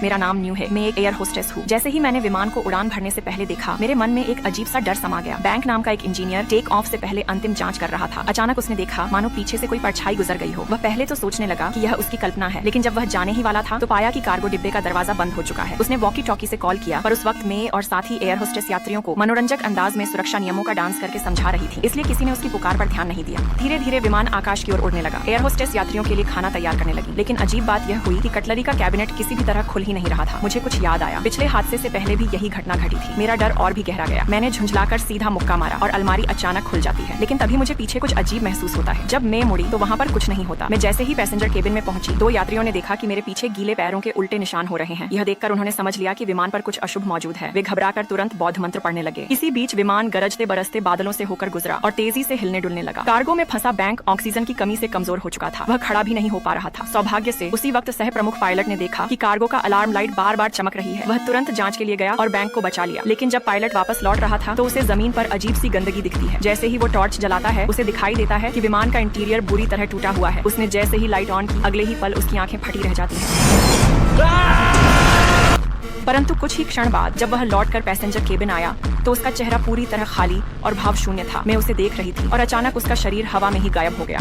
मेरा नाम न्यू है, मैं एक एयर होस्टेस हूँ। जैसे ही मैंने विमान को उड़ान भरने से पहले देखा, मेरे मन में एक अजीब सा डर समा गया। बैंक नाम का एक इंजीनियर टेक ऑफ से पहले अंतिम जांच कर रहा था। अचानक उसने देखा मानो पीछे से कोई परछाई गुजर गई हो। वह पहले तो सोचने लगा कि यह उसकी कल्पना है, लेकिन जब वह जाने ही वाला था तो पाया कि कार्गो डिब्बे का दरवाजा बंद हो चुका है। उसने वॉकी टॉकी से कॉल किया, पर उस वक्त मैं और साथ ही एयर होस्टेस यात्रियों को मनोरंजक अंदाज में सुरक्षा नियमों का डांस करके समझा रही थी, इसलिए किसी ने उसकी पुकार पर ध्यान नहीं दिया। धीरे धीरे विमान आकाश की ओर उड़ने लगा। एयर होस्टेस यात्रियों के लिए खाना तैयार करने लगी, लेकिन अजीब बात यह हुई कि कटलरी का कैबिनेट किसी भी तरह खुल ही नहीं रहा था। मुझे कुछ याद आया, पिछले हादसे से पहले भी यही घटना घटी थी। मेरा डर और भी गहरा गया। मैंने झुंझलाकर सीधा मुक्का मारा और अलमारी अचानक खुल जाती है, लेकिन तभी मुझे पीछे कुछ अजीब महसूस होता है। जब मैं मुड़ी तो वहाँ पर कुछ नहीं होता। मैं जैसे ही पैसेंजर केबिन में पहुंची, दो यात्रियों ने देखा कि मेरे पीछे गीले पैरों के उल्टे निशान हो रहे हैं। यह देखकर उन्होंने समझ लिया कि विमान पर कुछ अशुभ मौजूद है। वे घबराकर तुरंत बौद्ध मंत्र पढ़ने लगे। इसी बीच विमान गरजते बरसते बादलों से होकर गुजरा और तेजी से हिलने डुलने लगा। कार्गो में फंसा बैंक ऑक्सीजन की कमी से कमजोर हो चुका था। वह खड़ा भी नहीं हो पा रहा था। सौभाग्य से उसी वक्त सह प्रमुख पायलट ने देखा कि कार्गो का अलार्म लाइट बार बार चमक रही है। वह तुरंत जांच के लिए गया और बैंक को बचा लिया। लेकिन जब पायलट वापस लौट रहा था तो उसे जमीन पर अजीब सी गंदगी दिखती है। जैसे ही वो टॉर्च जलाता है, उसे दिखाई देता है कि विमान का इंटीरियर बुरी तरह टूटा हुआ है। उसने जैसे ही लाइट ऑन की, अगले ही पल उसकी आंखें फटी रह जाती हैं। परंतु कुछ ही क्षण बाद जब वह लौटकर पैसेंजर केबिन आया तो उसका चेहरा पूरी तरह खाली और भाव शून्य था। मैं उसे देख रही थी और अचानक उसका शरीर हवा में ही गायब हो गया।